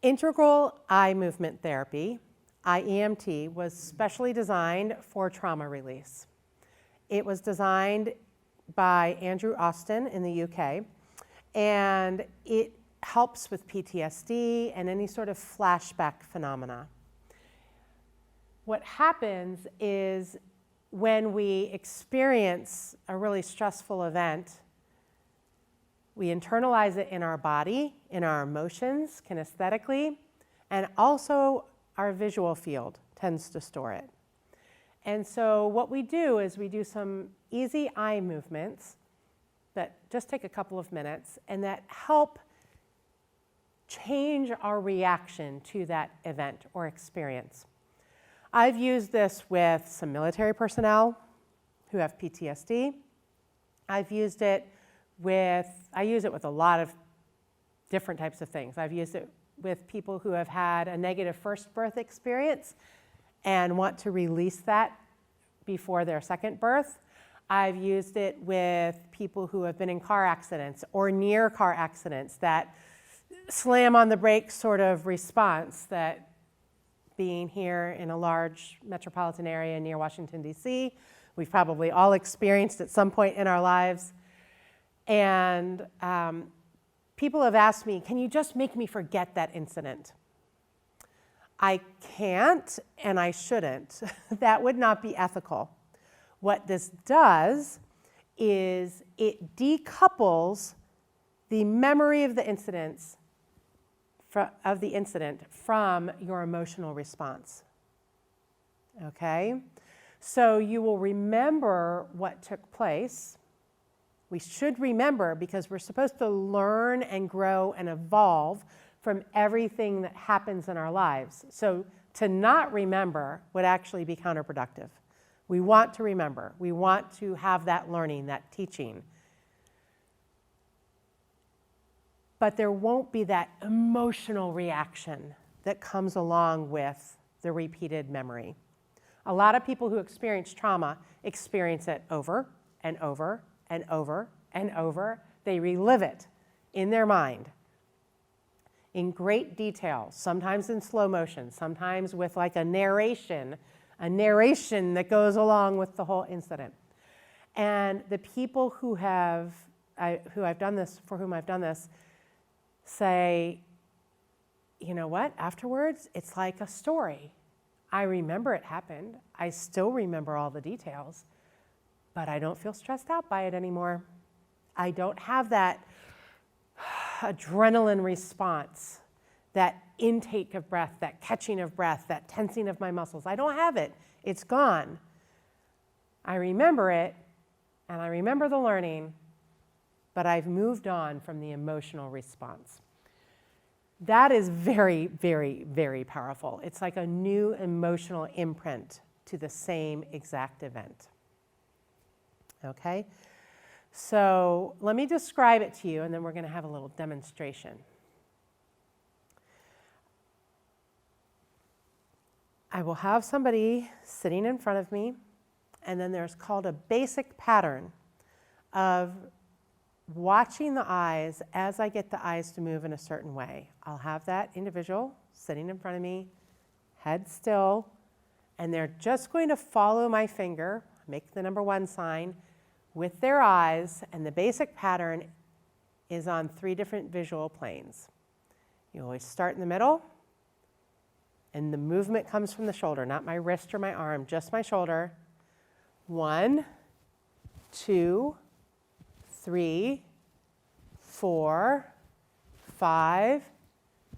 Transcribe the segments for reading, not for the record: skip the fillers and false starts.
Integral eye movement therapy, IEMT, was specially designed for trauma release. It was designed by Andrew Austin in the UK, and it helps with PTSD and any sort of flashback phenomena. What happens is when we experience a really stressful event, we internalize it in our body, in our emotions, kinesthetically, and also our visual field tends to store it. And so what we do is we do some easy eye movements that just take a couple of minutes and that help change our reaction to that event or experience. I've used this with some military personnel who have PTSD. I use it with a lot of different types of things. I've used it with people who have had a negative first birth experience and want to release that before their second birth. I've used it with people who have been in car accidents or near car accidents, that slam on the brakes sort of response that being here in a large metropolitan area near Washington, D.C., we've probably all experienced at some point in our lives. And people have asked me, can you just make me forget that incident? I can't, and I shouldn't. That would not be ethical. What this does is it decouples the memory of the incident from your emotional response. Okay? So you will remember what took place. We should remember because we're supposed to learn and grow and evolve from everything that happens in our lives. So to not remember would actually be counterproductive. We want to remember. We want to have that learning, that teaching. But there won't be that emotional reaction that comes along with the repeated memory. A lot of people who experience trauma experience it over and over and over and over. They relive it in their mind in great detail, sometimes in slow motion, sometimes with like a narration that goes along with the whole incident. And the people for whom I've done this, say, you know what, afterwards, it's like a story. I remember it happened. I still remember all the details, but I don't feel stressed out by it anymore. I don't have that adrenaline response, that intake of breath, that catching of breath, that tensing of my muscles. I don't have it. It's gone. I remember it, and I remember the learning, but I've moved on from the emotional response. That is very, very, very powerful. It's like a new emotional imprint to the same exact event. Okay? So let me describe it to you, and then we're going to have a little demonstration. I will have somebody sitting in front of me, and then there's called a basic pattern of watching the eyes as I get the eyes to move in a certain way. I'll have that individual sitting in front of me, head still, and they're just going to follow my finger, make the number 1 sign, with their eyes, and the basic pattern is on 3 different visual planes. You always start in the middle, and the movement comes from the shoulder, not my wrist or my arm, just my shoulder. 1, 2, 3, 4, 5,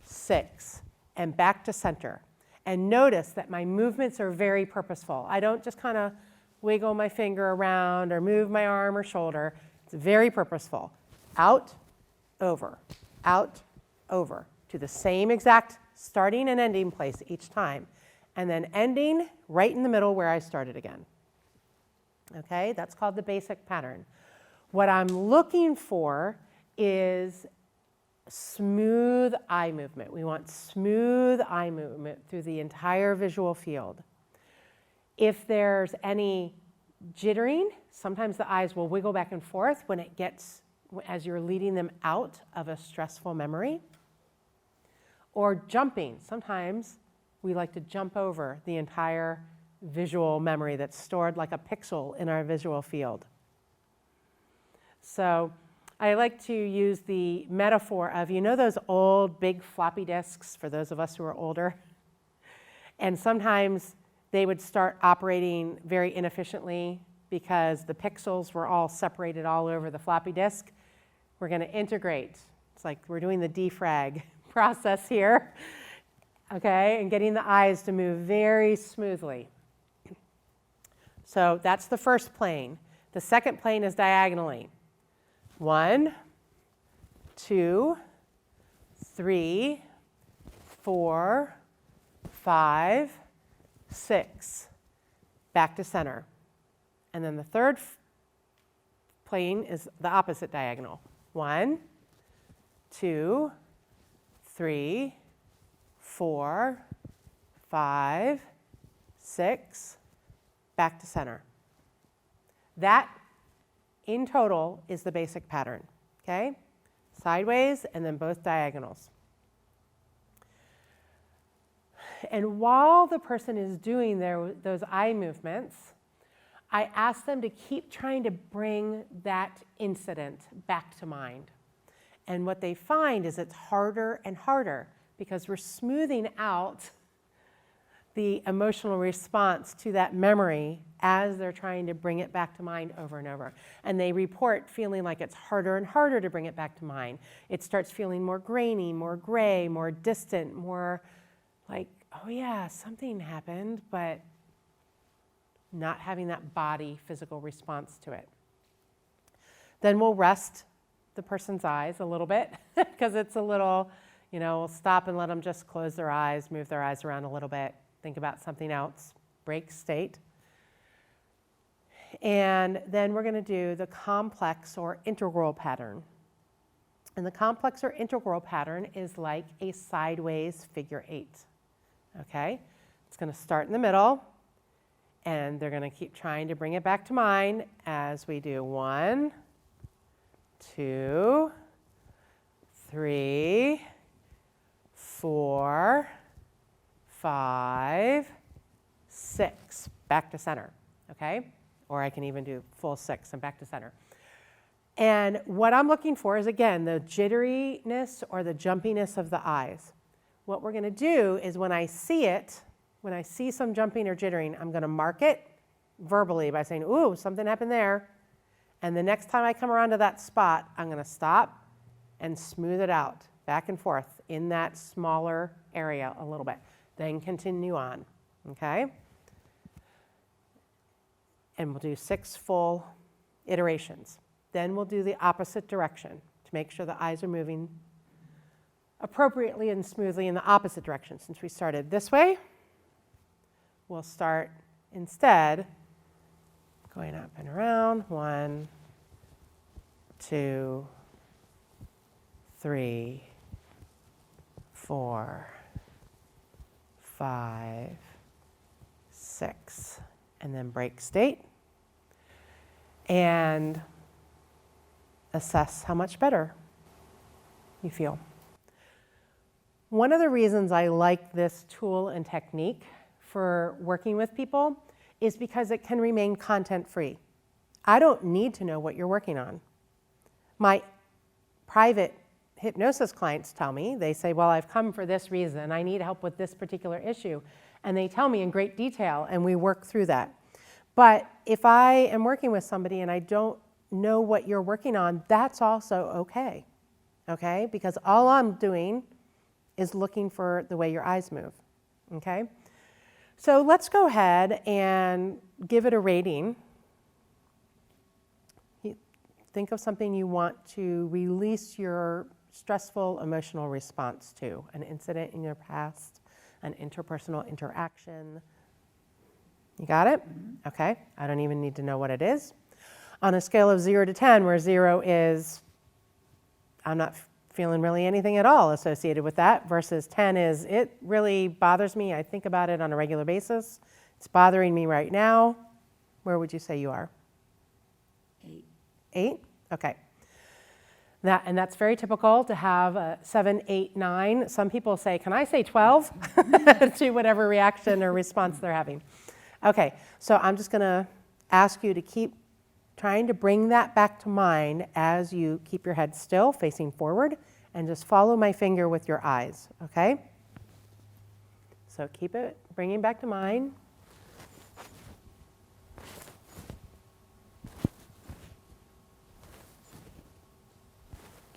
6, and back to center. And notice that my movements are very purposeful. I don't just kind of wiggle my finger around or move my arm or shoulder. It's very purposeful. Out, over, to the same exact starting and ending place each time. And then ending right in the middle where I started again. Okay, that's called the basic pattern. What I'm looking for is smooth eye movement. We want smooth eye movement through the entire visual field. If there's any jittering, sometimes the eyes will wiggle back and forth as you're leading them out of a stressful memory. Or jumping. Sometimes we like to jump over the entire visual memory that's stored like a pixel in our visual field. So I like to use the metaphor of, you know those old big floppy disks, for those of us who are older? And sometimes they would start operating very inefficiently because the pixels were all separated all over the floppy disk. We're going to integrate. It's like we're doing the defrag process here, okay, and getting the eyes to move very smoothly. So that's the first plane. The second plane is diagonally. 1, 2, 3, 4, 5, 6. Back to center. And then the third plane is the opposite diagonal. 1, 2, 3, 4, 5, 6, back to center. That, in total, is the basic pattern, okay? Sideways and then both diagonals. And while the person is doing those eye movements, I ask them to keep trying to bring that incident back to mind. And what they find is it's harder and harder because we're smoothing out the emotional response to that memory as they're trying to bring it back to mind over and over. And they report feeling like it's harder and harder to bring it back to mind. It starts feeling more grainy, more gray, more distant, more like, oh yeah, something happened, but not having that body physical response to it. Then we'll rest the person's eyes a little bit because it's a little, we'll stop and let them just close their eyes, move their eyes around a little bit, think about something else, break state. And then we're going to do the complex or integral pattern. And the complex or integral pattern is like a sideways figure 8. Okay? It's going to start in the middle, and they're going to keep trying to bring it back to mind as we do 1, 2, 3, 4, 5, 6. Back to center, okay? Or I can even do full 6 and back to center. And what I'm looking for is, again, the jitteriness or the jumpiness of the eyes. What we're going to do is when I see it, when I see some jumping or jittering, I'm going to mark it verbally by saying, ooh, something happened there. And the next time I come around to that spot, I'm going to stop and smooth it out back and forth in that smaller area a little bit. Then continue on, okay? And we'll do 6 full iterations. Then we'll do the opposite direction to make sure the eyes are moving appropriately and smoothly in the opposite direction. Since we started this way, we'll start instead going up and around. 1, 2, 3, 4, 5, 6, and then break state and assess how much better you feel. One of the reasons I like this tool and technique for working with people is because it can remain content-free. I don't need to know what you're working on. My private hypnosis clients tell me, they say, well, I've come for this reason, I need help with this particular issue. And they tell me in great detail, and we work through that. But if I am working with somebody and I don't know what you're working on, that's also okay, okay? Because all I'm doing is looking for the way your eyes move, okay? So let's go ahead and give it a rating. Think of something you want to release your stressful emotional response to, an incident in your past, an interpersonal interaction. You got it? Okay, I don't even need to know what it is. On a scale of 0 to 10, where 0 is, I'm not feeling really anything at all associated with that, versus 10 is, it really bothers me, I think about it on a regular basis, it's bothering me right now. Where would you say you are? 8. 8? Okay. And that's very typical to have a 7, 8, 9. Some people say, can I say 12? to whatever reaction or response they're having. Okay, so I'm just going to ask you to keep trying to bring that back to mind as you keep your head still, facing forward, and just follow my finger with your eyes, okay? So keep it, bringing back to mind.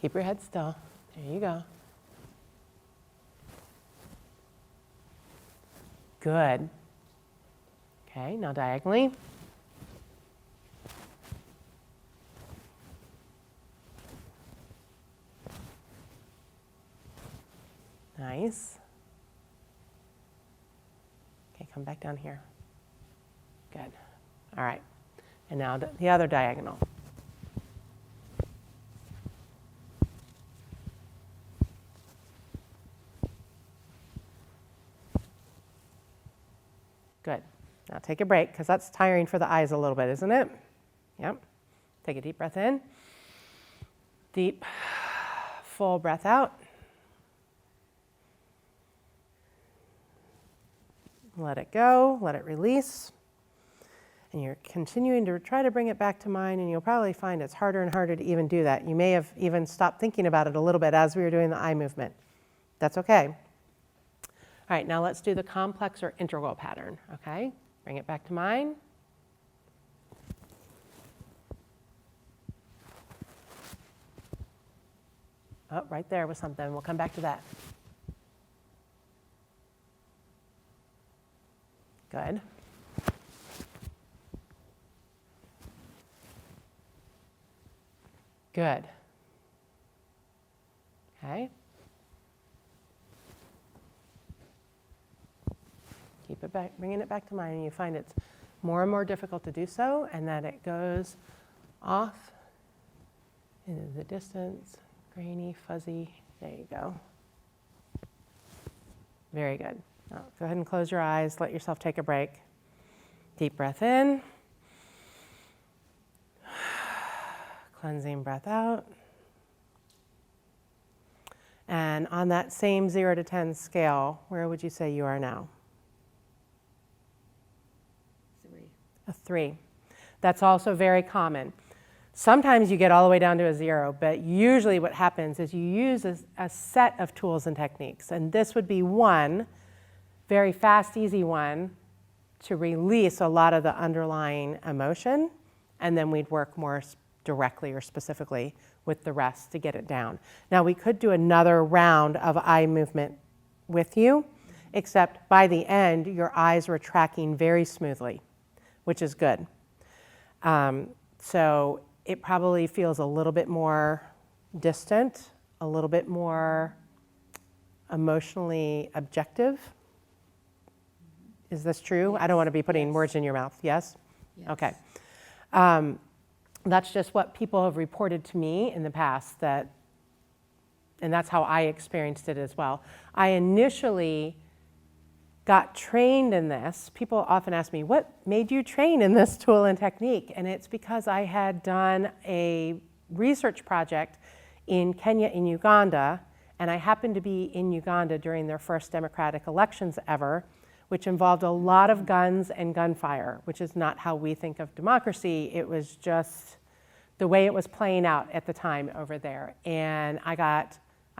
Keep your head still. There you go. Good. Okay, now diagonally. Nice. Okay, come back down here. Good. All right. And now the other diagonal. Good. Now take a break, because that's tiring for the eyes a little bit, isn't it? Yep. Take a deep breath in. Deep, full breath out. Let it go, let it release. And you're continuing to try to bring it back to mind, and you'll probably find it's harder and harder to even do that. You may have even stopped thinking about it a little bit as we were doing the eye movement. That's okay. All right, now let's do the complex or integral pattern, okay? Bring it back to mind. Oh, right there was something. We'll come back to that. Good. Good. Okay. Keep it back, bringing it back to mind, and you find it's more and more difficult to do so, and that it goes off into the distance, grainy, fuzzy. There you go. Very good. Now, go ahead and close your eyes. Let yourself take a break. Deep breath in. Cleansing breath out. And on that same 0 to 10 scale, where would you say you are now? 3. A 3. That's also very common. Sometimes you get all the way down to a 0, but usually what happens is you use a set of tools and techniques. And this would be one, very fast, easy one, to release a lot of the underlying emotion, and then we'd work more directly or specifically with the rest to get it down. Now, we could do another round of eye movement with you, except by the end, your eyes were tracking very smoothly, which is good. So it probably feels a little bit more distant, a little bit more emotionally objective. Is this true? Yes. I don't want to be putting Yes. words in your mouth. Yes? Yes. Okay. That's just what people have reported to me in the past, and that's how I experienced it as well. I initially got trained in this. People often ask me, what made you train in this tool and technique? And it's because I had done a research project in Kenya and Uganda, and I happened to be in Uganda during their first democratic elections ever, which involved a lot of guns and gunfire, which is not how we think of democracy. It was just the way it was playing out at the time over there. And I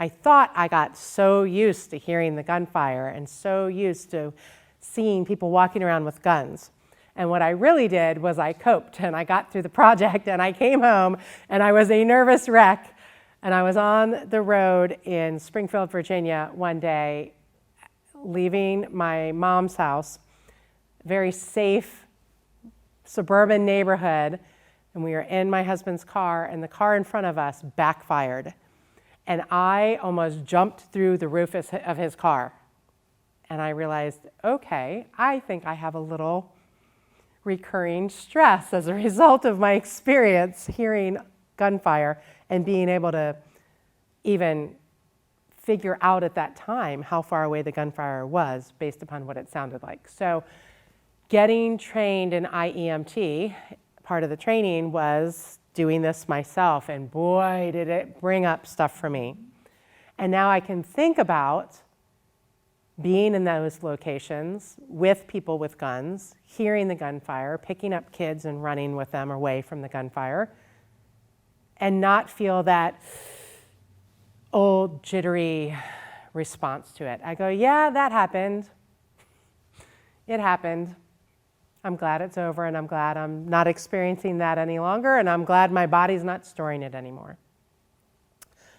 thought I got so used to hearing the gunfire and so used to seeing people walking around with guns. And what I really did was I coped, and I got through the project, and I came home, and I was a nervous wreck. And I was on the road in Springfield, Virginia one day, leaving my mom's house, very safe suburban neighborhood, and we were in my husband's car, and the car in front of us backfired. And I almost jumped through the roof of his car. And I realized, okay, I think I have a little recurring stress as a result of my experience hearing gunfire and being able to even figure out at that time how far away the gunfire was based upon what it sounded like. So getting trained in IEMT, part of the training was doing this myself, and boy, did it bring up stuff for me. And now I can think about being in those locations with people with guns, hearing the gunfire, picking up kids and running with them away from the gunfire, and not feel that old jittery response to it. I go, yeah, that happened. It happened. I'm glad it's over, and I'm glad I'm not experiencing that any longer, and I'm glad my body's not storing it anymore.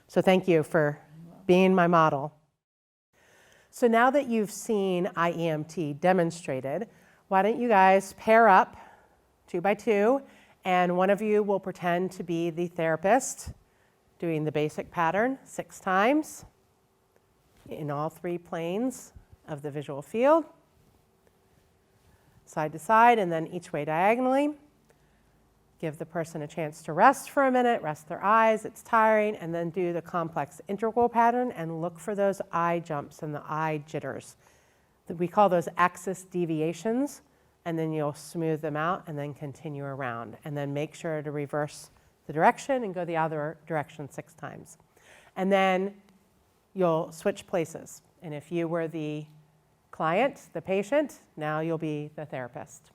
So thank you for being my model. So now that you've seen IEMT demonstrated, why don't you guys pair up 2 by 2, and one of you will pretend to be the therapist doing the basic pattern 6 times in all 3 planes of the visual field, side to side, and then each way diagonally. Give the person a chance to rest for a minute, rest their eyes, it's tiring, and then do the complex integral pattern and look for those eye jumps and the eye jitters. We call those axis deviations, and then you'll smooth them out and then continue around. And then make sure to reverse the direction and go the other direction 6 times. And then you'll switch places. And if you were the client, the patient, now you'll be the therapist.